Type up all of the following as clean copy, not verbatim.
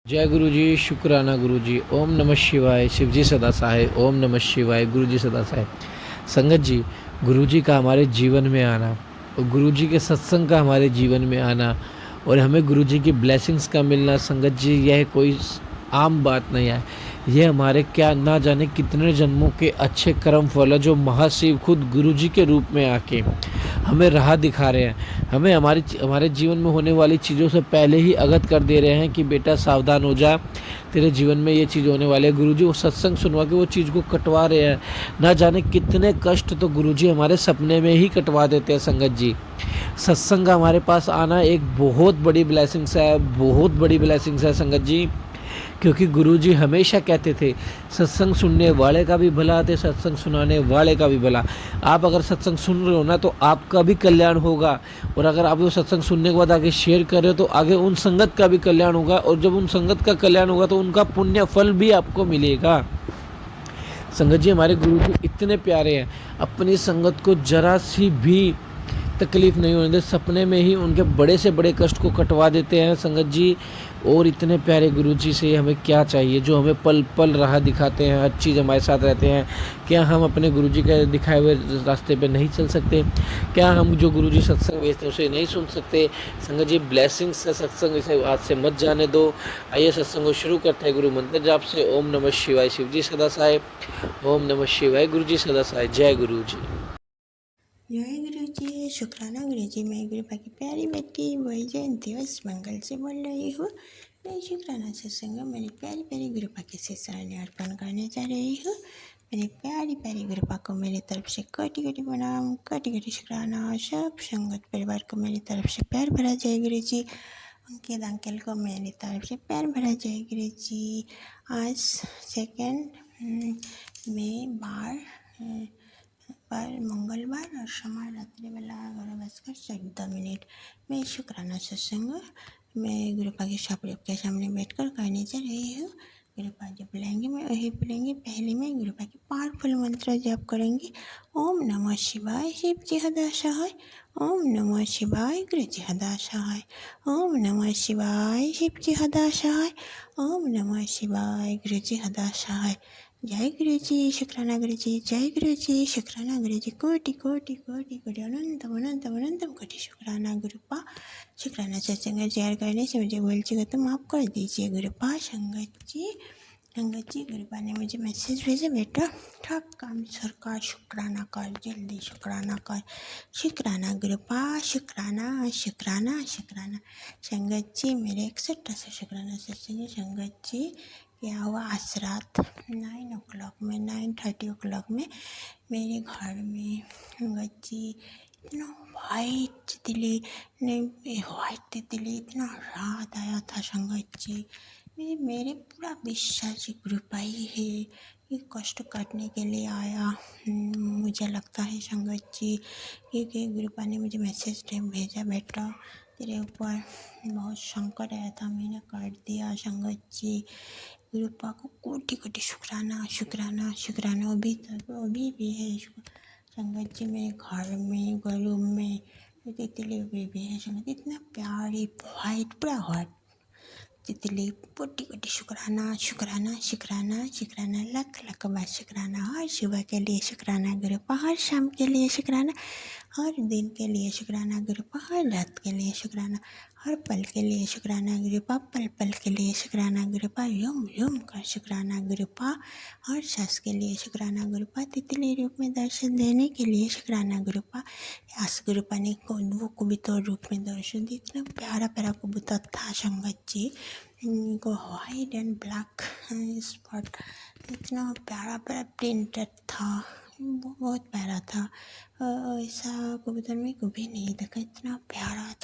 जय गुरु जी, शुक्राना गुरु जी। ओम नमः शिवाय। शिव जी सदा सहाय। ओम नमः शिवाय। गुरु जी सदा सहाय। संगत जी, गुरु जी का हमारे जीवन में आना और गुरु जी के सत्संग का हमारे जीवन में आना और हमें गुरु जी की ब्लेसिंग्स का मिलना, संगत जी, यह कोई आम बात नहीं है। यह हमारे क्या ना जाने कितने जन्मों के अच्छे कर्म फल है, जो महाशिव खुद गुरु जी के रूप में आके हमें राह दिखा रहे हैं। हमें हमारे जीवन में होने वाली चीज़ों से पहले ही अवगत कर दे रहे हैं कि बेटा सावधान हो जा, तेरे जीवन में ये चीज़ होने वाली है। गुरुजी वो सत्संग सुनवा के वो चीज़ को कटवा रहे हैं। ना जाने कितने कष्ट तो गुरुजी हमारे सपने में ही कटवा देते हैं। संगत जी, सत्संग का हमारे पास आना एक बहुत बड़ी ब्लेसिंग्स है, बहुत बड़ी ब्लेसिंग्स है संगत जी। क्योंकि गुरुजी हमेशा कहते थे सत्संग सुनने वाले का भी भला थे, सत्संग सुनाने वाले का भी भला। आप अगर सत्संग सुन रहे हो ना, तो आपका भी कल्याण होगा, और अगर आप वो सत्संग सुनने के बाद आगे शेयर कर रहे हो तो आगे उन संगत का भी कल्याण होगा, और जब उन संगत का कल्याण होगा तो उनका पुण्य फल भी आपको मिलेगा। संगत जी, हमारे गुरु जी इतने प्यारे हैं, अपनी संगत को जरा सी भी तकलीफ नहीं होने देते, सपने में ही उनके बड़े से बड़े कष्ट को कटवा देते हैं संगत जी। और इतने प्यारे गुरु जी से हमें क्या चाहिए, जो हमें पल पल राह दिखाते हैं, हर चीज़ हमारे साथ रहते हैं। क्या हम अपने गुरु जी के दिखाए हुए रास्ते पे नहीं चल सकते? क्या हम जो गुरु जी सत्संग भेजते हैं उसे नहीं सुन सकते? संगत जी, ब्लेसिंग्स का सत्संग, इसे आज से मत जाने दो। आइए सत्संग को शुरू करते हैं गुरु मंत्र जाप से। ओम नमः शिवाय। शिव जी सदा सहाय। ओम नमः शिवाय। गुरु जी सदा सहाय। जय गुरु जी। जय गुरु जी, शुक्राना गुरु जी। मैं गुरुपा की प्यारी बेटी वैजयंती वेस्ट बंगाल से बोल रही हूँ। मैं शुक्राना सत्संग मेरी प्यारी प्यारी गुरुपा के सामने अर्पण करने जा रही हूँ। मेरी प्यारी प्यारी गुरुपा को मेरी तरफ से कोटि कोटि प्रणाम, कोटि कोटि शुक्राना। सब संगत परिवार को मेरी तरफ से प्यार भरा जय गुरु जी। अंकित अंकल को मेरी तरफ से प्यार भरा जय गुरु जी। आज 2 मई पर मंगलवार और समय रात्रि बेला 11:14 में शुक्राना सत्संग मैं गुरुपा के स्वरूप के सामने बैठकर करने जा रही हूँ। गुरुपा जो बुलाएंगे मैं वही बोलेंगे। पहले मैं गुरुपा की पावरफुल मंत्र जप करेंगे। ओम नमः शिवाय। शिव जी हदा सहाय। ओम नमः शिवाय। गुरु जी हदा सहाय। ओम नमः शिवाय। शिव जी हदा सहाय। ओम नमः शिवाय। गुरु जी हदा सहाय। जय गुरु जी, शुक्राना गुरु जी। जय गुरु जी, शुक्राना गुरु जी। कोटि कोटि कोटि कोटि अनंतम अनंतम अनंतम कोटि शुक्राना गुरुपा। शुक्राना सत्संग शेयर करने से मुझे भूल चुका तो माफ़ कर दीजिए गुरुपा। संगत जी, संगत जी, गुरुपा ने मुझे मैसेज भेजा, बेटा सब काम सरकार शुक्राना कर, जल्दी शुक्राना कर। शुक्राना गुरुपा, शुक्राना शुक्राना शुक्राना। संगत जी, मेरे 61 से शुक्राना सत्संग। संगत जी, क्या हुआ आज रात 9:30 में मेरे घर में संगत जी इतना वाइट तितली, नहीं वाइट तितली, इतना रात आया था संगत जी। मेरे पूरा विश्वास ग्रुप ही है, ये कष्ट काटने के लिए आया। मुझे लगता है संगत जी, क्योंकि गुरुपा ने मुझे मैसेज भेजा, बेटा तेरे ऊपर बहुत संकट आया था, मैंने काट दिया। संगत जी, गुरुपा को कोटि कोटि शुक्राना शुक्राना शुक्राना। अभी तक अभी भी है संगत जी, मेरे घर में रूम में तितली अभी भी है संगत। इतना प्यारी वाइट, पूरा वाइट तितली। कोटि कोटि शुक्राना शुक्राना शुक्राना शुक्राना। लाख लाख बार शुक्राना। हर सुबह के लिए शुक्राना गुरुपा, हर शाम के लिए शुक्राना, हर दिन के लिए शुक्राना गुरुपा, हर रात के लिए शुक्राना, हर पल के लिए शुक्राना गुरुपा, पल पल के लिए शुक्राना गुरुपा, युम युम का शुक्राना गुरुपा, हर सांस के लिए शुक्राना गुरुपा, तितली रूप में दर्शन देने के लिए शुक्राना गुरुपा। आज गुरुपा ने वो कबूतर रूप में दर्शन दी। इतना प्यारा प्यारा कबूतर था संगत जी, इनको वाइट एंड ब्लैक स्पॉट, इतना प्यारा प्यारा प्रिंटेड था, वो बहुत प्यारा था। ऐसा कबूतर में कभी नहीं देखा, इतना प्यारा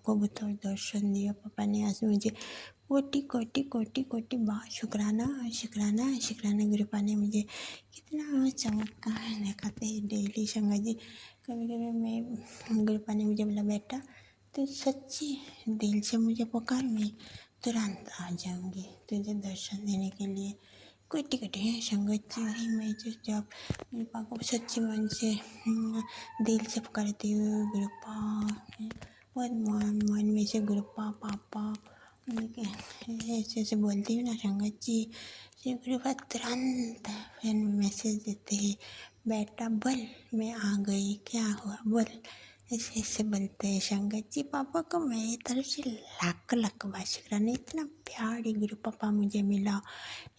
कबूतर दर्शन दिया पापा ने आज मुझे। कोटि कोटि कोटि कोटि बार शुक्राना शुक्राना शुक्राना। गुरुपा ने मुझे कितना चमत्कार दिखाते हैं डेली संगत जी। कभी कभी मैं गुरुपा ने मुझे बोला, बेटा तो सच्ची दिल से मुझे पुकार, मैं तुरंत आ जाऊंगी तुझे दर्शन देने के लिए। कोटि कोटि है संगत जी, वही मैं जब गुरुपा को सच्ची मन से दिल से पुकारती हूँ, गुरुपा बहुत मन में से गुरुपा पापा ऐसे ऐसे बोलती हूँ ना संगत जी, शिव कृपा तुरंत फिर मैसेज देते हैं, बेटा बोल मैं आ गई, क्या हुआ बोल। ऐसे ऐसे बोलते हैं संगत जी। पापा को मेरी तरफ से लाख लाख बार शुक्राना, इतना प्यारी गुरु पापा मुझे मिला,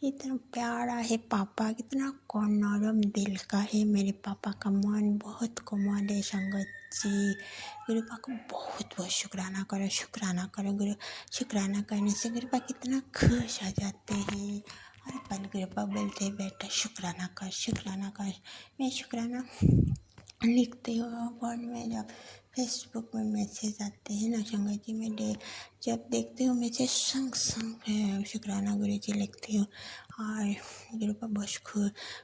इतना प्यारा है पापा, कितना कौन नरम दिल का है मेरे पापा का मन, बहुत कोमल है संगत जी। गुरु पापा को बहुत बहुत शुक्राना करो गुरु। शुक्राना करने से गुरु पापा कितना खुश हो जाते हैं। हर पल गुरु पापा बोलते हैं बेटा शुक्राना कर, शुक्राना कर। मैं शुक्राना लिखती हूँ फोन में, जब फेसबुक में मैसेज आते हैं ना संगत जी, मैं जब देखती हूँ मैसेज संग संग शुक्राना गुरु जी लिखती हूँ। और गुरु पापा बहुत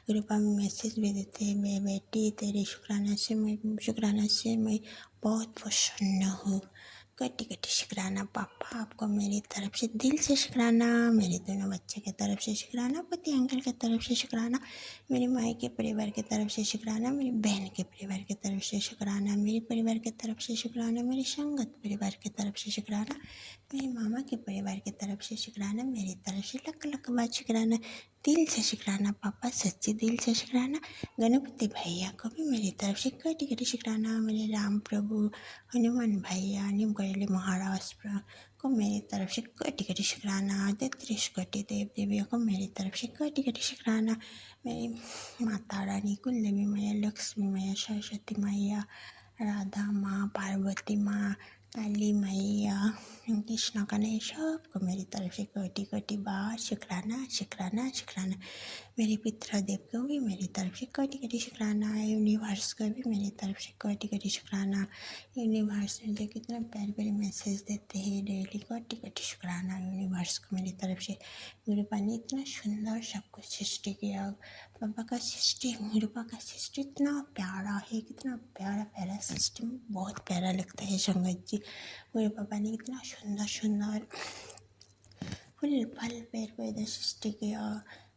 गुरु पापा मैसेज भी देते हैं, मैं बेटी तेरे शुक्राना से मैं बहुत प्रसन्न हूँ। कटी कटी शुक्राना पापा, आपको मेरी तरफ से दिल से शुक्राना, मेरे दोनों बच्चे की तरफ से शुक्राना, पति अंकल की तरफ से शुक्राना, मेरे माई के परिवार की तरफ से शुक्राना, मेरी बहन के परिवार की तरफ से शुक्राना, मेरे परिवार की तरफ से शुक्राना, मेरी संगत परिवार की तरफ से शुक्राना, मेरे मामा के परिवार की तरफ से शुक्राना, मेरी तरफ से लख लख बार शुक्राना, दिल से शुक्राना पापा, सच्चे दिल से शुक्राना। गणपति भैया को भी मेरी तरफ से कटी कटी शुक्राना, मेरे राम प्रभु हनुमान भैया नीम करेले महाराज को मेरी तरफ से कटी कटी शुक्राना। 33 कोटि देव देवियों को मेरी तरफ से कटी कटी शुक्राना। मेरी माता रानी कुल देवी मैया, लक्ष्मी मैया, सरस्वती मैया, राधा माँ, पार्वती माँ, काली मैया, कृष्ण गणेश, सबको मेरी तरफ से कोटि कोटि बार शुक्राना शुक्राना शुक्राना। मेरे पितृदेव को भी मेरी तरफ से कोटि कोटि शुक्राना। यूनिवर्स को भी मेरी तरफ से कोटि कोटि शुक्राना। यूनिवर्स मुझे कितना प्यारे प्यारे मैसेज देते हैं डेली, कोटि कोटि शुक्राना यूनिवर्स को मेरी तरफ से। गुरु पापा ने इतना सुंदर सब कुछ सृष्टि किया, पापा का सृष्टि, गुरु पापा का सृष्टि इतना प्यारा है, कितना प्यारा प्यारा सृष्टि, बहुत प्यारा लगता है संगत जी। गुरु पापा ने कितना सुंदर सुंदर फूल फल पेड़ पौधे सृष्टि किया।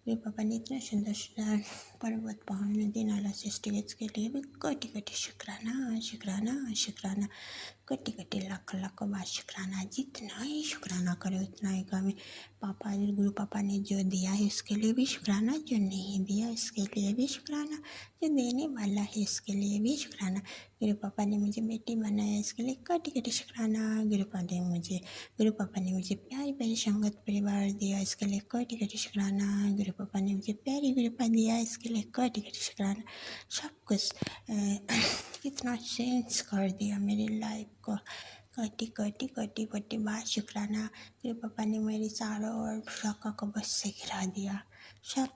मेरे पापा ने इतना सुंदर सुंदर पर्वत पहाड़ नदी नाला सृष्टि किया, इसके लिए भी कोटि कोटि शुक्राना शुक्राना शुक्राना, कोटि कोटि लाख लाख बार शुक्राना। जितना ही शुक्राना करो उतना ही कम है। पापा गुरु पापा ने जो दिया है उसके लिए भी शुक्राना, जो नहीं दिया इसके लिए भी शुक्राना, जो देने वाला है इसके लिए भी शुक्राना। गुरु पापा ने मुझे बेटी बनाया, इसके लिए कोटि कोटि शुक्राना। गुरु पापा ने मुझे प्यारी प्यारी संगत परिवार दिया, इसके लिए कोटि कोटि शुक्राना। गुरु पापा ने मुझे प्यारी कृपा दिया, इसके लिए कोटि कोटि शुक्राना। सब कुछ कितना चेंज कर दिया मेरी लाइफ को, कोटि कोटि कोटि कोटि बार शुक्राना। गुरु पापा ने मेरी चारों ओर रखा को बस से गिरा दिया, सब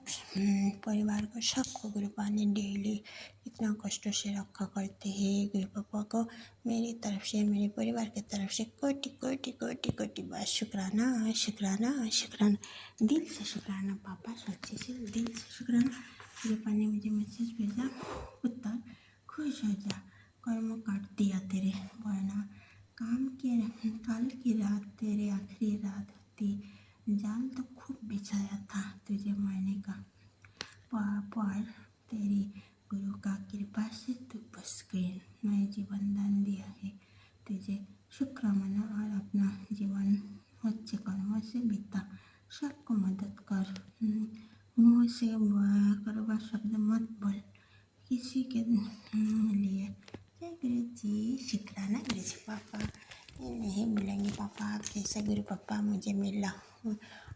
परिवार को सबको गुरु पापा ने डेली इतना कष्टों से रखा करते हैं। गुरु पापा को मेरी तरफ से, मेरे परिवार की तरफ से कोटि कोटि कोटि कोटि बार शुक्राना शुक्राना शुक्राना, दिल से शुक्राना पापा, सच्चे से दिल से शुक्राना। गुरु पापा ने मुझे मैसेज भेजा, पुत्र खुश हो जा, कर्म काट दिया तेरे, वरना काल की रात तेरे आखिरी रात थी, जाल तो खूब बिछाया था तुझे मरने का, पर तेरी गुरु का कृपा से तू बच गई, मैं जीवन दान दिया है तुझे, शुक्र मना और अपना जीवन अच्छे कर्मों से बिता, सबको मदद कर, मुँह से कड़वा शब्द मत बोल किसी के लिए। जय गुरु जी, शुक्राना गुरु जी पापा, ये नहीं भूलेंगे पापा, आप जैसे गुरु पापा मुझे मिला।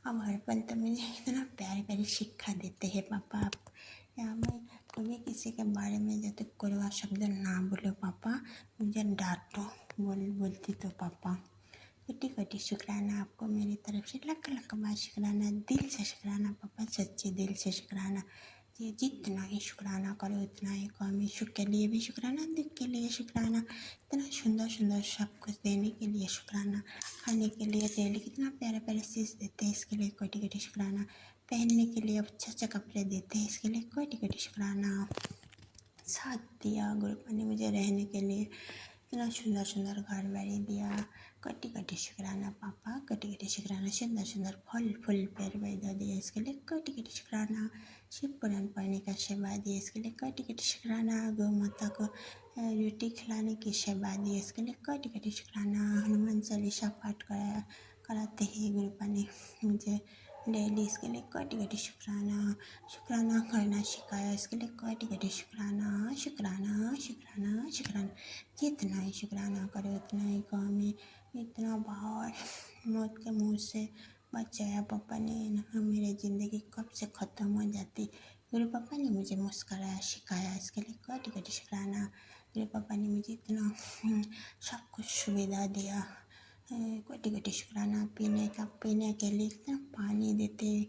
अब हर पल तो मुझे इतना प्यारे प्यारे शिक्षा देते हैं पापा आप। या मैं कभी किसी के बारे में जब तक कड़वा शब्द ना बोलो पापा, मुझे डांटो बोलती तो पापा। कोटि कोटि शुक्राना आपको मेरी तरफ से, लख लख बार शुक्राना, दिल से शुक्राना पापा, सच्चे दिल से शुक्राना। ये जितना ही शुक्राना करो उतना ही कम है। सुख के लिए भी शुक्राना, दुख के लिए शुक्राना, इतना सुंदर सुंदर सब कुछ देने के लिए शुक्राना, खाने के लिए डेली कितना प्यारे प्यारे चीज़ देते हैं, इसके लिए कोटि कोटि शुक्राना। पहनने के लिए अच्छे अच्छे कपड़े देते हैं, इसके लिए कोटि कोटि शुक्राना। साथ दिया गुरु पापा ने मुझे रहने के लिए, इतना सुंदर सुंदर घर बाड़ी दिया, कोटि कोटि शुक्राना पापा, कोटि कोटि शुक्राना। सुंदर सुंदर फल फूल पेड़ पौधा दिया, इसके लिए कोटि कोटि शुक्राना। शिव पुराण पढ़ने का सेवा दिया, इसके लिए कोटि कोटि शुक्राना। गौ माता को रोटी खिलाने की सेवा दी, इसके लिए कोटि कोटि शुक्राना। हनुमान चालीसा पाठ कराते ही गुरुपा ने मुझे डेली इसके लिए कोटि कोटि शुक्राना शुक्राना करना सिखाया। इसके लिए कोटि कोटि शुक्राना शुक्राना शुक्राना शुक्राना। जितना ही शुक्राना करो उतना ही कम है। इतना बार मौत के मुंह से बचाया पापा ने ना, मेरी ज़िंदगी कब से ख़त्म हो जाती। गुरु पापा ने मुझे मुस्कराया सिखाया। इसके लिए कोटि कोटि शुक्राना। गुरु पापा ने मुझे इतना सब कुछ सुविधा दिया। कोटि कोटि शुक्राना। पीने के लिए इतना पानी देते,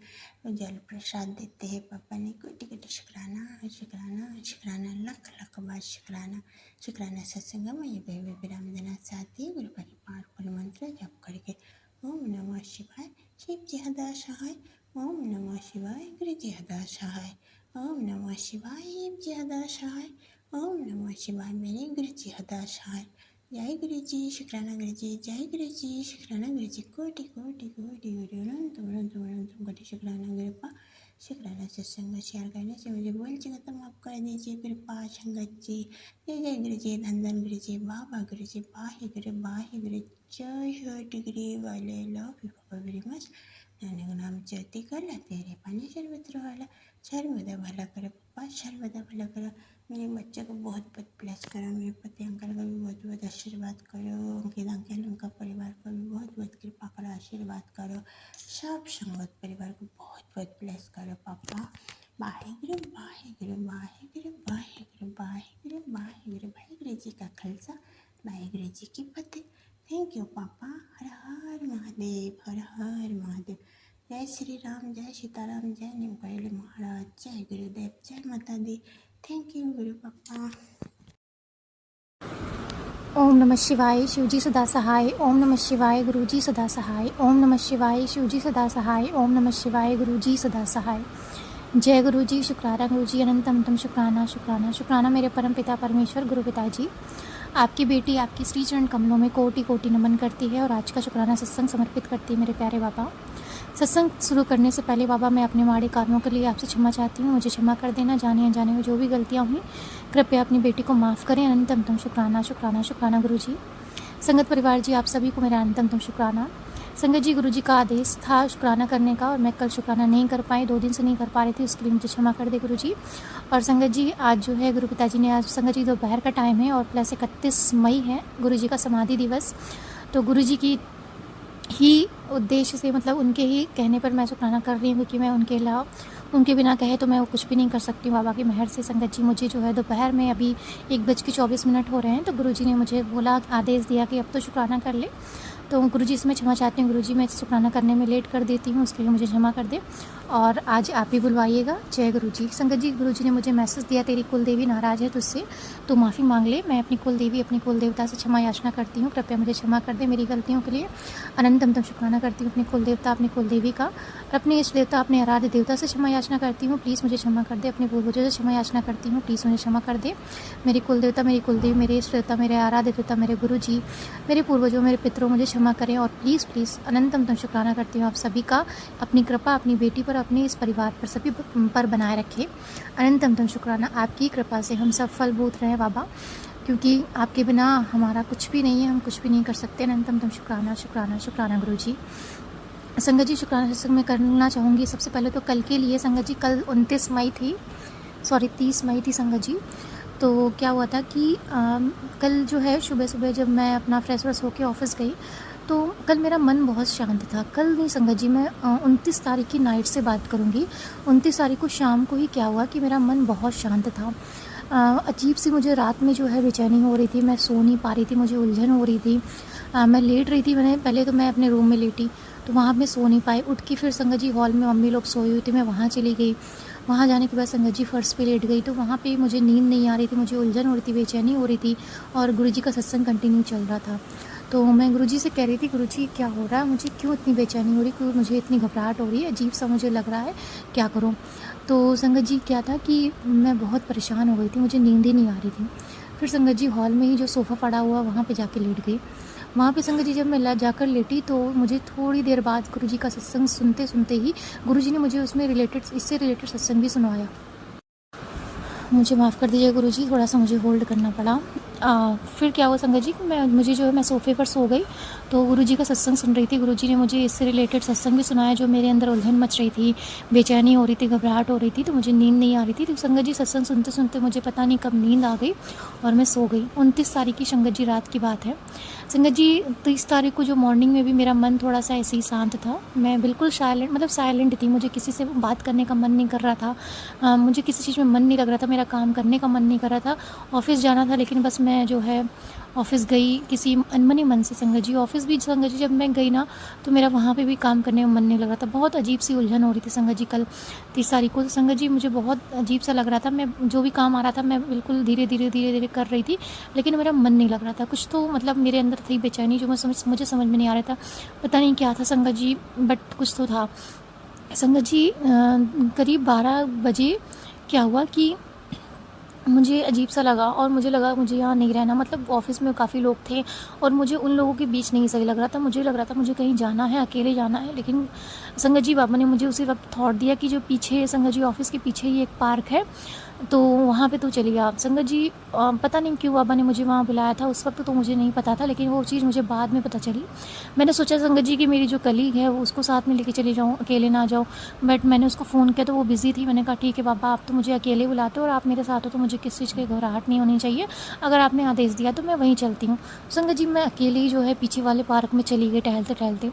जल प्रसाद देते हैं पापा ने। कोटि कोटि शुक्राना शुक्राना शुक्राना। लख लख बार शुक्राना शुक्राना। सत्संग में ये विराम देना चाहती है। गुरु पापा के पावरफुल मंत्र जप करके ओम नमः शिवाय शिव जी हदा सहाय। ओम नमः शिवाय गुरु जी हदा सहाय। ओम नमः शिवाय शिव जी हदा सहाय। ओम नमः शिवाय मेरे गुरु जी हदा सहाय। जय गुरु जी शुक्राना गुरु जी। जय गुरु जी शुक्राना गुरु जी। कोटि कोटि कोटि कोटि अनंतम अनंतम अनंतम कोटि शुक्राना गुरुपा। शुक्राना सत्संग शेयर करने से मुझे बोल जी खत्म आप कर दीजिए कृपा संगत जी। जय जय गुरु जी धन धन गुरु जी बाबा गुरु जी बाहे गुरु जय छोटी गुरु वाले लव यू पापा वेरी मच। नानक नाम चलती कला तेरे पानी सर्वत्र वाला सर्वदा भला करो पापा सर्वदा भला करो। मेरे बच्चे को बहुत बहुत ब्लेस करो। मेरे पति अंकल का भी बहुत बहुत आशीर्वाद करो। अंकित अंकल उनका परिवार को भी बहुत बहुत कृपा करो आशीर्वाद करो। सब संगत परिवार को बहुत बहुत ब्लेस करो पापा। वाहेगुरु वाहेगुरु वाहेगुरु वाहेगुरु वाहेगुरु वाहेगुरु। वाहेगुरु जी का खालसा वाहेगुरु जी की फतेह। थैंक यू पापा। हर हर महादेव हर हर महादेव। जय श्री राम जय सीताराम जय नीमकरणी महाराज जय गुरुदेव जय माता दी। थैंक यू गुरु पापा। ओम नमः शिवाय शिवजी सदा सहाय। ओम नमः शिवाय गुरुजी सदा सहाय। ओम नमः शिवाय शिवजी सदा सहाय। ओम नमः शिवाय गुरुजी सदा सहाय। जय गुरुजी शुक्राना गुरुजी अनंतम तम शुक्राना शुक्राना शुक्राना। मेरे परम पिता परमेश्वर गुरु पिताजी, आपकी बेटी आपकी श्री चरण कमलों में कोटि कोटि नमन करती है और आज का शुक्राना सत्संग समर्पित करती है। मेरे प्यारे बाबा, सत्संग शुरू करने से पहले बाबा मैं अपने माड़े कर्मों के लिए आपसे क्षमा चाहती हूँ। मुझे क्षमा कर देना। जाने अनजाने में जो भी गलतियाँ हुई कृपया अपनी बेटी को माफ़ करें। अनंतम तम शुक्राना शुक्राना शुक्राना गुरुजी। संगत परिवार जी आप सभी को मेरा अनंतम तम शुक्राना। संगत जी गुरुजी का आदेश था शुक्राना करने का और मैं कल शुक्राना नहीं कर पाई, 2 दिन से नहीं कर पा रही थी, उसके लिए मुझे क्षमा कर दे गुरुजी। और संगत जी आज जो है गुरु पिताजी ने, आज संगत जी दोपहर का टाइम है और प्लस 31 मई है गुरुजी का समाधि दिवस। तो गुरुजी की ही उद्देश्य से, मतलब उनके ही कहने पर मैं शुक्राना कर रही हूँ, क्योंकि मैं उनके अलावा, उनके बिना कहे तो मैं वो कुछ भी नहीं कर सकती हूँ। बाबा की मेहर से संगत जी मुझे जो है दोपहर में अभी 1:24 हो रहे हैं, तो गुरुजी ने मुझे बोला, आदेश दिया कि अब तो शुक्राना कर ले। तो गुरुजी से मैं क्षमा चाहती हूँ। गुरुजी मैं शुक्राना करने में लेट कर देती हूँ, उसके लिए मुझे क्षमा कर दे और आज आप ही बुलवाइएगा। जय गुरुजी। संगत जी गुरुजी ने मुझे मैसेज दिया, तेरी कुल देवी नाराज़ है तुझसे तो माफ़ी मांग ले। मैं अपनी कुल देवी अपनी कुल देवता से क्षमा याचना करती हूँ, कृपया मुझे क्षमा कर दे मेरी गलतियों के लिए। अनंतम तम शुक्राना करती हूँ अपने कुल देवता अपनी कुल देवी का और अपने इष्ट देवता अपने आराध्य देवता से क्षमा याचना करती हूँ। प्लीज़ मुझे क्षमा कर दे। अपने पूर्वजों से क्षमा याचना करती हूँ, प्लीज़ मुझे क्षमा कर दे। मेरी कुल देवता मेरी कुल देवी मेरे इष्ट देवता मेरे आराध्य देवता मेरे गुरु जी मेरे पूर्वजों मेरे पितरों मुझे क्षमा करें और प्लीज़ अनंतम तम शुक्राना करती हूँ आप सभी का। अपनी कृपा अपनी बेटी पर अपने इस परिवार पर सभी पर बनाए रखे। अनंतम तम शुक्राना। आपकी कृपा से हम सब फलभूत रहे बाबा, क्योंकि आपके बिना हमारा कुछ भी नहीं है, हम कुछ भी नहीं कर सकते। अनंतम तम शुक्राना शुक्राना शुक्राना गुरु जी। संगत जी शुक्राना सत्संग में करना चाहूँगी सबसे पहले तो कल के लिए। संगत जी कल 30 मई थी संगत जी। तो क्या हुआ था कि कल जो है सुबह सुबह जब मैं अपना फ्रेश व्रेश होकर ऑफिस गई तो कल मेरा मन बहुत शांत था। कल नहीं संगत जी, मैं 29 तारीख की नाइट से बात करूँगी। 29 तारीख को शाम को ही क्या हुआ कि मेरा मन बहुत शांत था। अजीब सी मुझे रात में जो है बेचैनी हो रही थी, मैं सो नहीं पा रही थी, मुझे उलझन हो रही थी। मैं लेट रही थी, मैंने पहले तो मैं अपने रूम में लेटी तो वहाँ मैं सो नहीं पाई। उठ के फिर संगत जी हॉल में मम्मी लोग सोई हुई थी, मैं वहाँ चली गई। वहाँ जाने के बाद संगत जी फर्श पे लेट गई तो वहाँ पे मुझे नींद नहीं आ रही थी, मुझे उलझन हो रही थी, बेचैनी हो रही थी और गुरुजी का सत्संग कंटिन्यू चल रहा था। तो मैं गुरुजी से कह रही थी, गुरुजी क्या हो रहा है, मुझे क्यों इतनी बेचैनी हो रही, क्यों मुझे इतनी घबराहट हो रही है, अजीब सा मुझे लग रहा है, क्या करूँ। तो संगत जी क्या था कि मैं बहुत परेशान हो गई थी, मुझे नींद ही नहीं आ रही थी। फिर संगत जी हॉल में ही जो सोफ़ा पड़ा हुआ वहाँ पे जाके लेट गई। वहाँ पे संगत जी जब मैं जाकर लेटी तो मुझे थोड़ी देर बाद गुरुजी का सत्संग सुनते सुनते ही गुरुजी ने मुझे उसमें इससे रिलेटेड सत्संग भी सुनवाया। मुझे माफ़ कर दीजिए गुरुजी, थोड़ा सा मुझे होल्ड करना पड़ा। फिर क्या हुआ संगत जी कि मुझे जो है मैं सोफ़े पर सो गई, तो गुरुजी का सत्संग सुन रही थी। गुरुजी ने मुझे इससे रिलेटेड सत्संग भी सुनाया, जो मेरे अंदर उलझन मच रही थी, बेचैनी हो रही थी, घबराहट हो रही थी, तो मुझे नींद नहीं आ रही थी। तो संगत जी सत्संग सुनते सुनते मुझे पता नहीं कब नींद आ गई और मैं सो गई। 29 तारीख की संगत जी रात की बात है। संगत जी 30 तारीख को जो मॉर्निंग में भी मेरा मन थोड़ा सा ऐसे ही शांत था, मैं बिल्कुल साइलेंट थी, मुझे किसी से बात करने का मन नहीं कर रहा था, मुझे किसी चीज़ में मन नहीं लग रहा था, मेरा काम करने का मन नहीं कर रहा था। ऑफ़िस जाना था लेकिन बस मैं जो है ऑफ़िस गई किसी अनमने मन से संगत जी। ऑफ़िस भी संगत जी जब मैं गई ना, तो मेरा वहाँ पे भी काम करने में मन नहीं लग रहा था। बहुत अजीब सी उलझन हो रही थी संगत जी कल 30 तारीख को। संगत जी मुझे बहुत अजीब सा लग रहा था, मैं जो भी काम आ रहा था मैं बिल्कुल धीरे धीरे कर रही थी, लेकिन मेरा मन नहीं लग रहा था। कुछ तो मतलब मेरे अंदर थी बेचैनी, जो मुझे समझ में नहीं आ रहा था, पता नहीं क्या था संगत जी, बट कुछ तो था संगत जी। करीब 12 बजे क्या हुआ कि मुझे अजीब सा लगा और मुझे लगा मुझे यहाँ नहीं रहना। मतलब ऑफ़िस में काफ़ी लोग थे और मुझे उन लोगों के बीच नहीं सही लग रहा था। मुझे लग रहा था मुझे कहीं जाना है, अकेले जाना है। लेकिन संगत जी बाबा ने मुझे उसी वक्त थॉट दिया कि जो पीछे संगत जी ऑफ़िस के पीछे ही एक पार्क है, तो वहाँ पे तू चली आ। संगत जी पता नहीं क्यों बाबा ने मुझे वहाँ बुलाया था, उस वक्त तो मुझे नहीं पता था, लेकिन वो चीज़ मुझे बाद में पता चली। मैंने सोचा संगत जी कि मेरी जो कलीग है वो उसको साथ में लेके चली जाऊँ, अकेले ना जाऊँ, बट मैंने उसको फ़ोन किया तो वो बिज़ी थी। मैंने कहा ठीक है बाबा, आप तो मुझे अकेले बुलाते हो और आप मेरे साथ हो तो मुझे किस चीज़ की घबराहट नहीं होनी चाहिए, अगर आपने आदेश दिया तो मैं वहीं चलती हूँ। संगत जी मैं अकेले ही जो है पीछे वाले पार्क में चली गई टहलते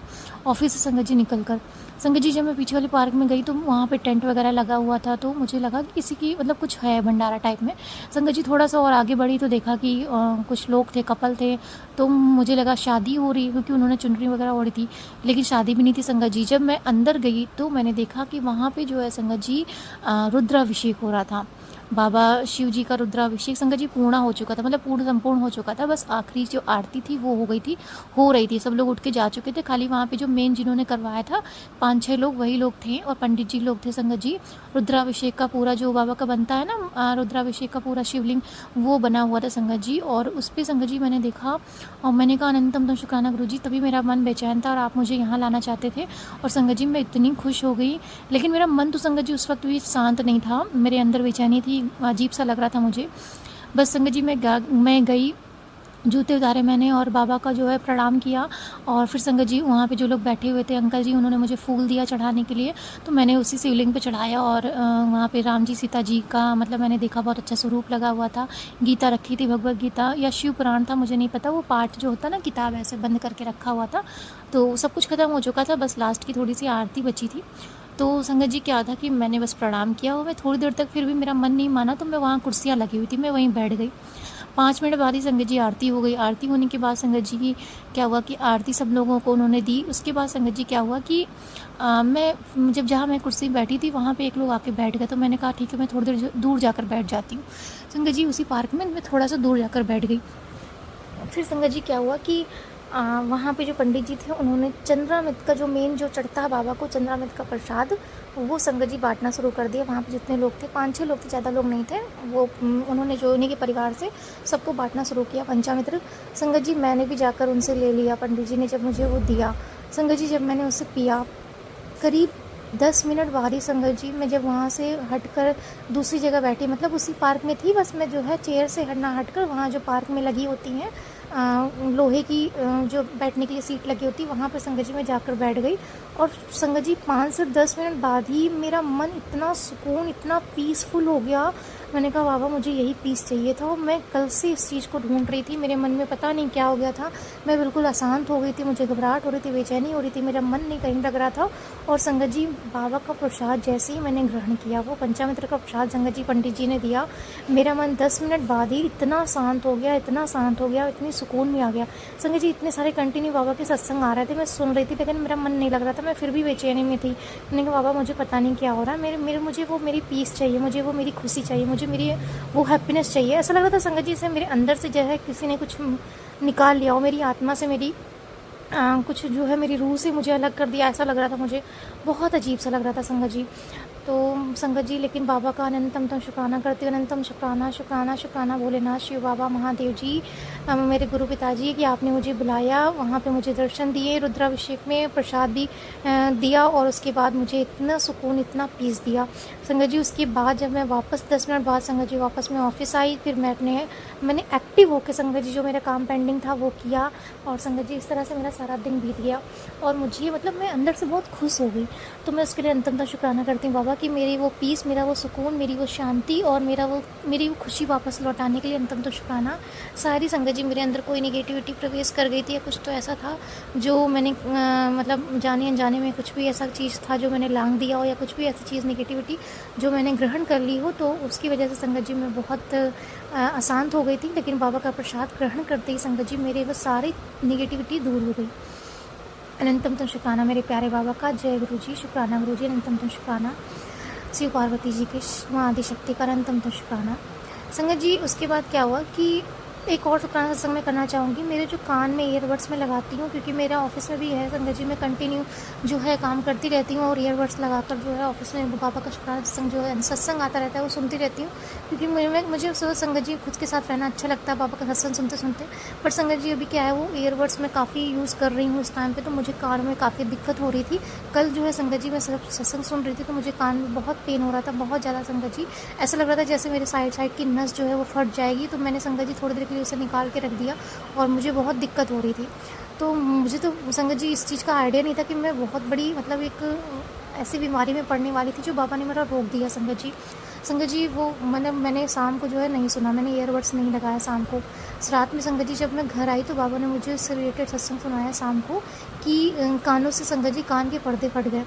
ऑफ़िस से संगत जी निकल कर। संगत जी जब मैं पीछे वाले पार्क में गई तो वहाँ पे टेंट वगैरह लगा हुआ था, तो मुझे लगा कि किसी की मतलब कुछ है भंडारा टाइप में। संगत जी थोड़ा सा और आगे बढ़ी तो देखा कि कुछ लोग थे, कपल थे, तो मुझे लगा शादी हो रही है, क्योंकि उन्होंने चुनरी वगैरह ओढ़ी थी, लेकिन शादी भी नहीं थी संगत जी। जब मैं अंदर गई तो मैंने देखा कि वहाँ पे जो है संगत जी रुद्राभिषेक हो रहा था। बाबा शिव जी का रुद्राभिषेक संगत जी पूर्ण हो चुका था, मतलब पूर्ण संपूर्ण हो चुका था। बस आखिरी जो आरती थी वो हो रही थी, सब लोग उठ के जा चुके थे। खाली वहाँ पे जो मेन जिन्होंने करवाया था 5-6 लोग वही लोग थे और पंडित जी लोग थे संगत जी। रुद्राभिषेक का पूरा जो बाबा का बनता है ना, रुद्राभिषेक का पूरा शिवलिंग वो बना हुआ था संगत जी। और उस पर संगत जी मैंने देखा और मैंने कहा अनंतम तुम शुक्राना गुरु जी, तभी मेरा मन बेचैन था और आप मुझे यहाँ लाना चाहते थे। और संगत जी मैं इतनी खुश हो गई, लेकिन मेरा मन तो संगत जी उस वक्त भी शांत नहीं था, मेरे अंदर बेचैनी थी, अजीब सा लग रहा था मुझे। बस संगत जी मैं गई, जूते उतारे मैंने और बाबा का जो है प्रणाम किया। और फिर संगत जी वहाँ पे जो लोग बैठे हुए थे अंकल जी, उन्होंने मुझे फूल दिया चढ़ाने के लिए, तो मैंने उसी शिवलिंग पे चढ़ाया। और वहाँ पे राम जी सीता जी का मतलब मैंने देखा बहुत अच्छा स्वरूप लगा हुआ था। गीता रखी थी, भगवत गीता या शिव पुराण था मुझे नहीं पता, वो पाठ जो होता ना किताब ऐसे बंद करके रखा हुआ था। तो सब कुछ ख़त्म हो चुका था, बस लास्ट की थोड़ी सी आरती बची थी। तो संगत जी क्या था कि मैंने बस प्रणाम किया और मैं थोड़ी देर तक फिर भी मेरा मन नहीं माना, तो मैं वहाँ कुर्सियाँ लगी हुई थी, मैं वहीं बैठ गई। 5 मिनट बाद ही संगत जी आरती हो गई। आरती होने के बाद संगत जी की क्या हुआ कि आरती सब लोगों को उन्होंने दी। उसके बाद संगत जी क्या हुआ कि मैं जहाँ मैं कुर्सी बैठी थी वहाँ पे एक लोग आके बैठ गए, तो मैंने कहा ठीक है मैं थोड़ी देर दूर जाकर बैठ जाती हूँ। संगत जी उसी पार्क में मैं थोड़ा सा दूर जाकर बैठ गई। फिर संगत जी क्या हुआ कि वहाँ पे जो पंडित जी थे उन्होंने चंद्रामृत का जो मेन जो चढ़ता है बाबा को, चंद्रामृत का प्रसाद, वो संगत जी बांटना शुरू कर दिया। वहाँ पे जितने लोग थे 5-6 लोग थे, ज़्यादा लोग नहीं थे, वो उन्होंने जो उन्हीं के परिवार से सबको बांटना शुरू किया पंचामृत। संगत जी मैंने भी जाकर उनसे ले लिया, पंडित जी ने जब मुझे वो दिया। संगत जी जब मैंने उसे पिया, करीब 10 मिनट बाद ही संगत जी मैं जब वहाँ से हटकर दूसरी जगह बैठी, मतलब उसी पार्क में थी, बस मैं जो है चेयर से हटकर वहाँ जो पार्क में लगी होती हैं लोहे की जो बैठने के लिए सीट लगी होती, वहाँ पर संगत जी मैं जाकर बैठ गई। और संगत जी 5 से 10 मिनट बाद ही मेरा मन इतना सुकून, इतना पीसफुल हो गया। मैंने कहा बाबा मुझे यही पीस चाहिए था और मैं कल से इस चीज़ को ढूंढ रही थी। मेरे मन में पता नहीं क्या हो गया था, मैं बिल्कुल अशांत हो गई थी, मुझे घबराहट हो रही थी, बेचैनी हो रही थी, मेरा मन नहीं कहीं लग रहा था। और संगत जी बाबा का प्रसाद जैसे ही मैंने ग्रहण किया, वो पंचामृत का प्रसाद संगत जी पंडित जी ने दिया, मेरा मन 10 मिनट बाद ही इतना शांत हो गया, इतना शांत हो गया, इतनी सुकून में आ गया। संगत जी इतने सारे कंटिन्यू बाबा के सत्संग आ रहे थे, मैं सुन रही थी, लेकिन मेरा मन नहीं लग रहा था, मैं फिर भी बेचैनी में थी। मैंने कहा बाबा मुझे पता नहीं क्या हो रहा है, मुझे वो मेरी पीस चाहिए, मुझे वो मेरी खुशी चाहिए, मुझे मेरी वो हैप्पीनेस चाहिए। ऐसा लग रहा था संगत जी से मेरे अंदर से जो है किसी ने कुछ निकाल लिया हो, मेरी आत्मा से मेरी कुछ जो है मेरी रूह से मुझे अलग कर दिया, ऐसा लग रहा था मुझे, बहुत अजीब सा लग रहा था संगत जी। तो संगत जी लेकिन बाबा का अनंतम तो शुक्राना करती हूँ, अनंतम शुक्राना शुक्राना शुक्राना भोलेनाथ, शिव बाबा, महादेव जी, मेरे गुरु पिताजी कि आपने मुझे बुलाया, वहाँ पे मुझे दर्शन दिए, रुद्राभिषेक में प्रसाद भी दिया और उसके बाद मुझे इतना सुकून, इतना पीस दिया संगत जी। उसके बाद जब मैं वापस 10 मिनट बाद संगत जी वापस मैं ऑफिस आई, फिर मैंने एक्टिव होकर संगत जी जो मेरा काम पेंडिंग था वो किया, और संगत जी इस तरह से मेरा सारा दिन बीत गया और मुझे मतलब मैं अंदर से बहुत खुश हो गई। तो मैं उसके लिए अंततः शुक्राना करती हूँ बाबा कि मेरी वो पीस, मेरा वो सुकून, मेरी वो शांति और मेरी वो खुशी वापस लौटाने के लिए अंततः शुक्राना। सारी संगत जी मेरे अंदर कोई नेगेटिविटी प्रवेश कर गई थी या कुछ तो ऐसा था जो मैंने मतलब जाने अनजाने में कुछ भी ऐसा चीज़ था जो मैंने लांग दिया हो, या कुछ भी ऐसी चीज़ नेगेटिविटी जो मैंने ग्रहण कर ली हो, तो उसकी वजह से संगत जी मैं बहुत अशांत हो गई थी। लेकिन बाबा का प्रसाद ग्रहण करते ही संगत जी मेरे वो सारी नेगेटिविटी दूर हो गई। अनंतम तो शुक्राना मेरे प्यारे बाबा का। जय गुरु जी, शुक्राना गुरु जी, अनंतम तो शुक्राना शिव पार्वती जी के माँ आदिशक्ति का अनंतम तो शुक्राना। संगत जी उसके बाद क्या हुआ कि एक और शुक्राना सत्संग मैं करना चाहूँगी। मेरे जो कान में ईयरबड्स में लगाती हूँ, क्योंकि मेरा ऑफिस में भी है संगत जी, मैं कंटिन्यू जो है काम करती रहती हूँ और ईयरबड्स लगाकर जो है ऑफिस में बाबा का शुक्राना सत्संग जो है सत्संग आता रहता है वो सुनती रहती हूँ, क्योंकि मुझे संगत जी खुद के साथ रहना अच्छा लगता है बाबा का सत्संग सुनते सुनते। पर संगत जी अभी क्या है वो ईयरबड्स में काफ़ी यूज़ कर रही हूँ इस टाइम पर, तो मुझे कान में काफ़ी दिक्कत हो रही थी। कल जो है संगत जी मैं सत्संग सुन रही थी तो मुझे कान में बहुत पेन हो रहा था, बहुत ज़्यादा संगत जी। ऐसा लग रहा था जैसे मेरे साइड की नस जो है वो फट जाएगी। तो मैंने संगत जी थोड़ी देर के लिए उसे निकाल के दिया और मुझे बहुत दिक्कत हो रही थी। तो मुझे तो संगत जी इस चीज़ का आइडिया नहीं था कि मैं बहुत बड़ी मतलब एक ऐसी बीमारी में पड़ने वाली थी जो बाबा ने मेरा रोक दिया संगत जी। संगत जी वो मैंने शाम को जो है नहीं सुना, मैंने ईयरबड्स नहीं लगाया शाम को। रात में संगत जी जब मैं घर आई तो बाबा ने मुझे उससे रिलेटेड सत्संग सुनाया शाम को कि कानों से संगत जी कान के पर्दे फट गए।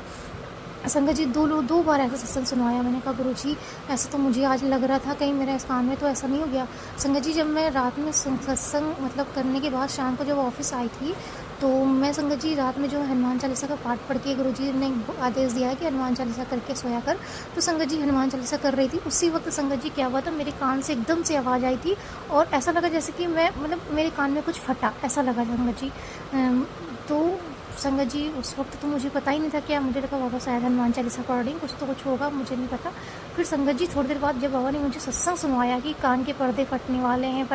संगत जी दो बार ऐसा सत्संग सुनवाया। मैंने कहा गुरु जी ऐसा तो मुझे आज लग रहा था कहीं मेरा इस कान में तो ऐसा नहीं हो गया। संगत जी जब मैं रात में सत्संग मतलब करने के बाद शाम को जब ऑफिस आई थी तो मैं संगत जी रात में जो हनुमान चालीसा का पाठ पढ़ के गुरु जी ने आदेश दिया है कि हनुमान चालीसा करके सोया कर, तो संगत जी हनुमान चालीसा कर रही थी। उसी वक्त संगत जी क्या हुआ था, मेरे कान से एकदम से आवाज़ आई थी और ऐसा लगा जैसे कि मैं मतलब मेरे कान में कुछ फटा, ऐसा लगा संगत जी। तो संगत जी उस वक्त तो मुझे पता ही नहीं था क्या, मुझे लगा बाबा शायद हनुमान चालीसा पढ़ रही, कुछ होगा, मुझे नहीं पता। फिर संगत जी थोड़ी देर बाद जब बाबा ने मुझे सत्संग सुनवाया कि कान के पर्दे फटने वाले हैं,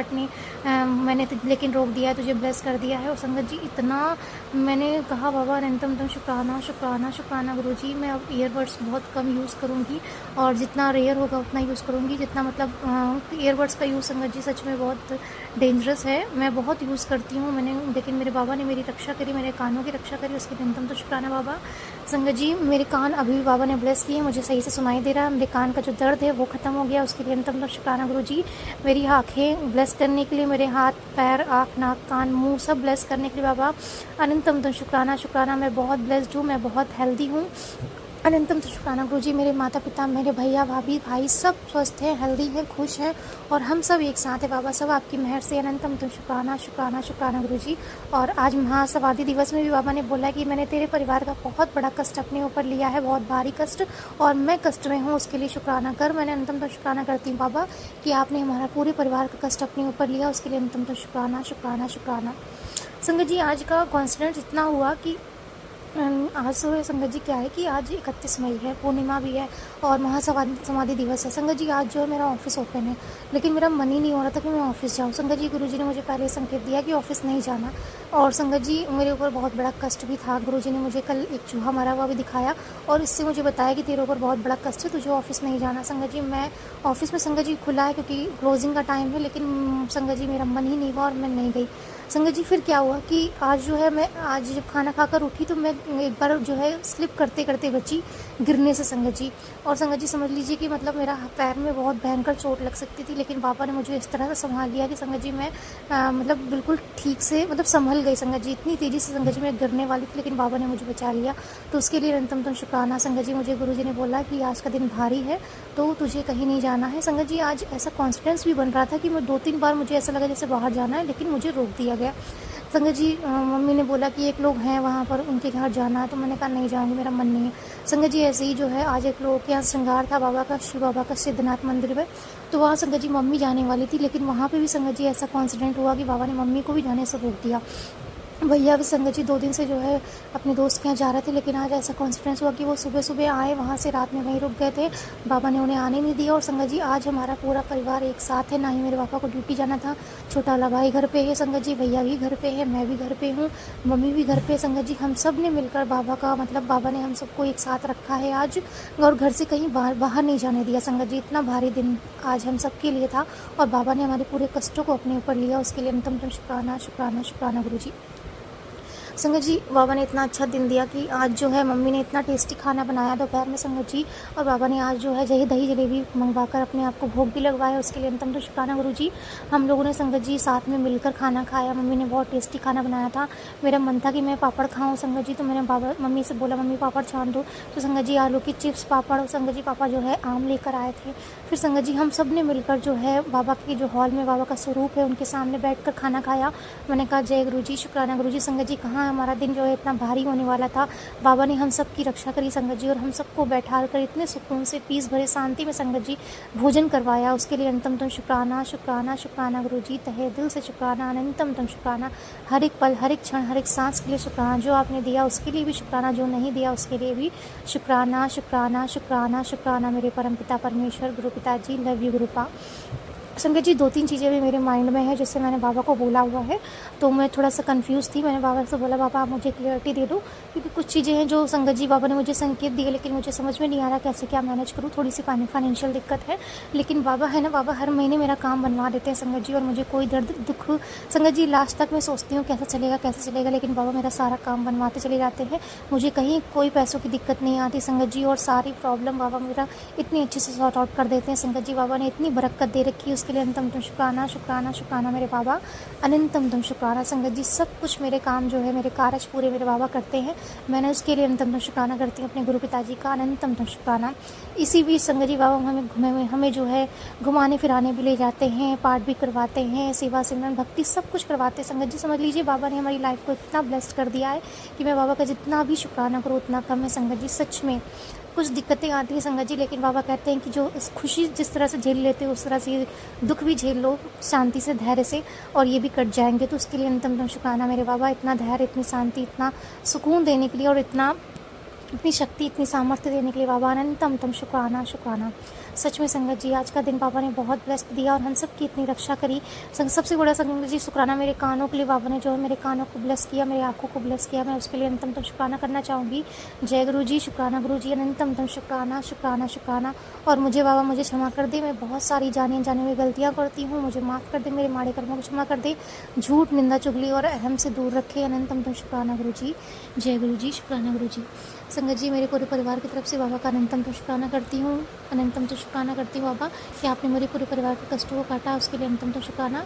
मैंने लेकिन रोक दिया है, तुझे ब्लेस कर दिया है। और संगत जी इतना मैंने कहा बाबा अनंतम तुम शुक्राना शुक्राना शुक्राना गुरु जी, मैं अब ईयरबड्स बहुत कम यूज़ करूँगी और जितना रेयर होगा उतना यूज़ करूँगी, जितना मतलब ईयरबड्स का यूज़ संगत जी सच में बहुत डेंजरस है। मैं बहुत यूज़ करती हूँ लेकिन मेरे बाबा ने मेरी रक्षा करी, मेरे कानों की रक्षा करी, उसके लिए अंतम तो शुक्राना बाबा। संगत जी मेरे कान अभी भी बाबा ने ब्लेस किए, मुझे सही से सुनाई दे रहा है, मेरे कान का जो दर्द है वो ख़त्म हो गया, उसके लिए अंतम तो शुक्राना गुरु जी। मेरी आँखें ब्लेस करने के लिए, मेरे हाथ पैर आँख नाक कान मुँह सब ब्लेस करने के लिए बाबा अनंतम तो शुक्राना शुक्राना। मैं बहुत ब्लेस्ड हूँ, मैं बहुत हेल्दी हूँ, अनंतम तो शुक्राना गुरु जी। मेरे माता पिता, मेरे भैया भाभी भाई सब स्वस्थ हैं, हेल्दी हैं, खुश हैं और हम सब एक साथ हैं बाबा, सब आपकी मेहर से। अनंतम तो शुक्राना शुक्राना शुक्राना गुरु जी। और आज महासमाधि दिवस में भी बाबा ने बोला कि मैंने तेरे परिवार का बहुत बड़ा कष्ट अपने ऊपर लिया है, बहुत भारी कष्ट, और मैं कष्ट में हूँ, उसके लिए शुक्राना कर। मैंने अनंतम तो शुक्राना करती हूँ बाबा कि आपने हमारा पूरे परिवार का कष्ट अपने ऊपर लिया, उसके लिए अनंतम तो शुक्राना शुक्राना शुक्राना। संगत जी आज का कॉन्सिडेंस इतना हुआ कि आज सुबह संगत जी क्या है कि आज 31 मई है, पूर्णिमा भी है और महासमाधि दिवस है। संगत जी आज जो है मेरा ऑफिस ओपन है, लेकिन मेरा मन ही नहीं हो रहा था कि मैं ऑफिस जाऊँ। संगत जी गुरुजी ने मुझे पहले संकेत दिया कि ऑफिस नहीं जाना, और संगत जी मेरे ऊपर बहुत बड़ा कष्ट भी था। गुरुजी ने मुझे कल एक चूहा मरा हुआ भी दिखाया और इससे मुझे बताया कि तेरे ऊपर बहुत बड़ा कष्ट है, तुझे ऑफिस नहीं जाना। संगत जी मैं ऑफिस में संगत जी खुला है क्योंकि क्लोजिंग का टाइम है, लेकिन संगत जी मेरा मन ही नहीं हुआ और मैं नहीं गई। संगत जी फिर क्या हुआ कि आज जो है मैं आज जब खाना खाकर उठी तो मैं एक बार जो है स्लिप करते करते बची गिरने से संगत जी। और संगत जी समझ लीजिए कि मतलब मेरा पैर में बहुत भयंकर चोट लग सकती थी, लेकिन पापा ने मुझे इस तरह से संभाल लिया कि संगत जी मैं मतलब बिल्कुल ठीक से मतलब संभल गई संगत जी। इतनी तेज़ी से संगत जी मैं गिरने वाली थी, लेकिन बाबा ने मुझे बचा लिया, तो उसके लिए अनंतम शुक्राना। संगत जी मुझे गुरुजी ने बोला कि आज का दिन भारी है तो तुझे कहीं नहीं जाना है। संगत जी आज ऐसा कॉन्फिडेंस भी बन रहा था कि मैं 2-3 बार मुझे ऐसा लगा जैसे बाहर जाना है, लेकिन मुझे रोक दिया गया। संगत जी मम्मी ने बोला कि एक लोग हैं वहाँ पर, उनके घर जाना है, तो मैंने कहा नहीं जाऊँगी, मेरा मन नहीं है। संगत जी ऐसे ही जो है आज एक लोग के यहाँ श्रृंगार था बाबा का, शिव बाबा का सिद्धनाथ मंदिर में, तो वहाँ संगत जी मम्मी जाने वाली थी, लेकिन वहाँ पे भी संगत जी ऐसा कॉन्सिडेंट हुआ कि बाबा ने मम्मी को भी जाने से रोक दिया। भैया भी संगत जी 2 दिन से जो है अपने दोस्त के यहाँ जा रहे थे, लेकिन आज ऐसा कोइंसिडेंस हुआ कि वो सुबह-सुबह आए, वहाँ से रात में वहीं रुक गए थे। बाबा ने उन्हें आने नहीं दिया और संगत जी आज हमारा पूरा परिवार एक साथ है। ना ही मेरे पापा को ड्यूटी जाना था, छोटा वाला भाई घर पे है संगत जी, भैया भी घर पे है, मैं भी घर पे हूँ, मम्मी भी घर पे है संगत जी। हम सब ने मिलकर बाबा का मतलब बाबा ने हम सबको एक साथ रखा है आज, और घर से कहीं बाहर नहीं जाने दिया संगत जी। इतना भारी दिन आज हम सबके लिए था और बाबा ने हमारे पूरे कष्टों को अपने ऊपर लिया, उसके लिए अंतम शुक्राना शुक्राना शुक्राना गुरुजी। संगत जी बाबा ने इतना अच्छा दिन दिया कि आज जो है मम्मी ने इतना टेस्टी खाना बनाया दोपहर में संगत जी, और बाबा ने आज जो है दही जलेबी मंगवाकर अपने आप को भोग भी लगवाया, उसके लिए अंतम तो शुक्राना गुरुजी। हम लोगों ने संगत जी साथ में मिलकर खाना खाया, मम्मी ने बहुत टेस्टी खाना बनाया था। मेरा मन था कि मैं पापड़ खाऊँ संगत जी, तो मैंने मम्मी से बोला मम्मी पापड़ छान दो, तो संगत जी आलू की चिप्स पापड़ और संगत जी पापा जो है आम लेकर आए थे। फिर संगत जी हम सब ने मिलकर जो है बाबा के जो हॉल में बाबा का स्वरूप है उनके सामने बैठकर खाना खाया। मैंने कहा जय गुरुजी शुक्राना गुरुजी। संगत जी कहाँ हमारा दिन जो है इतना भारी होने वाला था, बाबा ने हम सब की रक्षा करी संगत जी, और हम सबको बैठा कर इतने सुकून से पीस भरे शांति में संगत जी भोजन करवाया, उसके लिए अंतम तुम शुक्राना शुक्राना शुक्राना गुरुजी, तहे दिल से शुक्राना, अनंतम तुम शुक्राना। हर एक पल हर एक क्षण हर एक सांस के लिए शुक्राना, जो आपने दिया उसके लिए भी शुक्राना, जो नहीं दिया उसके लिए भी शुक्राना शुक्राना शुक्राना शुक्राना। मेरे परमपिता परमेश्वर गुरु पिताजी, लव यू गुरुपा। संगत जी 2-3 चीज़ें भी मेरे माइंड में है जिससे मैंने बाबा को बोला हुआ है, तो मैं थोड़ा सा कंफ्यूज थी। मैंने बाबा से बोला बाबा आप मुझे क्लियरिटी दे दो, क्योंकि कुछ चीज़ें हैं जो संगत जी बाबा ने मुझे संकेत दिए, लेकिन मुझे समझ में नहीं आ रहा कैसे क्या मैनेज करूँ, थोड़ी सी फाइनेंशियल दिक्कत है। लेकिन बाबा है ना, बाबा हर महीने मेरा काम बनवा देते हैं संगत जी, और मुझे कोई दर्द दुख संगत जी लास्ट तक मैं सोचती हूँ कैसे चलेगा, लेकिन बाबा मेरा सारा काम बनवाते चले जाते हैं, मुझे कहीं कोई पैसों की दिक्कत नहीं आती संगत जी, और सारी प्रॉब्लम बाबा मेरा इतनी अच्छे से सॉर्ट आउट कर देते हैं संगत जी। बाबा ने इतनी बरकत दे रखी है, उसके लिए अंतम तुम शुक्राना शुक्राना शुक्राना मेरे बाबा, अनंतम तुम शुक्राना। संगत जी सब कुछ मेरे काम जो है मेरे कार्य पूरे मेरे बाबा करते हैं, मैंने उसके लिए अनंतम तुम शुक्राना करती हूँ अपने गुरु पिताजी का, अनंतम तुम शुक्राना। इसी बीच संगत जी बाबा हमें जो है घुमाने फिराने भी ले जाते हैं, पाठ भी करवाते हैं, सेवा सिमरन भक्ति सब कुछ करवाते हैं संगत जी। समझ लीजिए बाबा ने हमारी लाइफ को इतना ब्लेस्ड कर दिया है कि मैं बाबा का जितना भी शुक्राना करूँ उतना कम है संगत जी। सच में कुछ दिक्कतें आती हैं संगत जी, लेकिन बाबा कहते हैं कि जो इस खुशी जिस तरह से झेल लेते हो उस तरह से दुख भी झेल लो शांति से, धैर्य से, और ये भी कट जाएंगे। तो उसके लिए अंतम तुम शुक्राना मेरे बाबा, इतना धैर्य, इतनी शांति, इतना सुकून देने के लिए, और इतनी शक्ति, इतनी सामर्थ्य देने के लिए बाबा, अनंतम तुम शुक्राना शुक्राना। सच में संगत जी आज का दिन बाबा ने बहुत ब्लेस्ड दिया और हम सब की इतनी रक्षा करी। सबसे बड़ा संगत जी शुक्राना मेरे कानों के लिए, बाबा ने जो है मेरे कानों को ब्लेस किया, मेरी आंखों को ब्लेस किया, मैं उसके लिए अनंतम तुम शुक्राना करना चाहूँगी। जय गुरु जी शुक्राना गुरु जी, अनंतम तुम शुक्राना शुक्राना शुक्राना। और मुझे बाबा मुझे क्षमा कर दे, मैं बहुत सारी जाने हुई गलतियाँ करती हूँ, मुझे माफ़ कर दे, मेरे माड़े कर्मों को क्षमा कर दे, झूठ निंदा चुगली और अहम से दूर रखे, अनंतम तुम शुक्राना गुरु जी। जय गुरु जी शुक्राना गुरु जी। संगत जी मेरे पूरे परिवार की तरफ से बाबा का अनंतम तो शुक्राना करती हूँ, अनंतम तो शुक्राना करती हूँ बाबा कि आपने मेरे पूरे परिवार के कष्टों को काटा, उसके लिए अनंतम तो शुक्राना।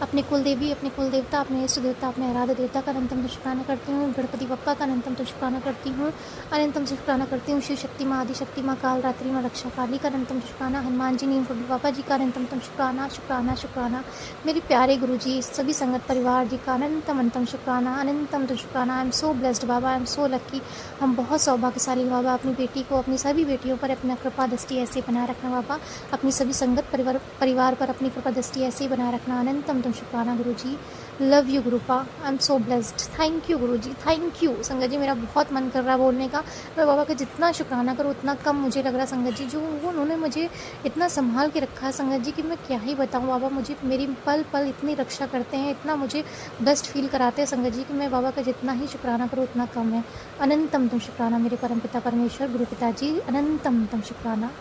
अपने कुल देवी, अपने कुल देवता, अपने इष्ट देवता, अपने आराध्य देवता का अनंतम तो शुक्राना करती हूँ, गणपति बप्पा का अनंतम तो शुक्राना करती हूँ, अनंतम से शुक्राना करती हूँ, शिव शक्ति माँ, आदि शक्ति माँ, काल रात्रि माँ, रक्षा काली का अनंतम तो शुक्राना, हनुमान जी, नीम फुल बाबा जी का अनंतम तो शुक्राना शुक्राना शुक्राना। मेरे प्यारे गुरु जी, सभी संगत परिवार जी का अनंतम अंतम शुक्राना, अनंतम तो शुक्राना। आई एम सो ब्लेस्ड बाबा, आई एम सो लक्की, हम बहुत सौभाग्यशाली बाबा। अपनी बेटी को, अपनी सभी बेटियों पर अपना कृपा दृष्टि ऐसे बनाए रखना बाबा, अपनी सभी संगत परिवार पर अपनी कृपा दृष्टि ऐसे ही बनाए रखना, अनंतम तुम शुक्राना गुरु जी। लव यू गुरुपा, I am so blessed, thank you guru ji, thank you. संगत जी मेरा बहुत मन कर रहा है बोलने का, मैं बाबा का जितना शुक्राना करूँ उतना कम मुझे लग रहा है संगत जी, जो वो उन्होंने मुझे इतना संभाल के रखा है संगत जी कि मैं क्या ही बताऊँ। बाबा मुझे मेरी पल पल इतनी रक्षा करते हैं, इतना मुझे बेस्ट फील कराते हैं संगत जी कि मैं बाबा का जितना ही शुक्राना करूँ उतना कम है। अनंतम तुम शुक्राना मेरे परमपिता परमेश्वर गुरु पिताजी, अनंतम तुम शुक्राना।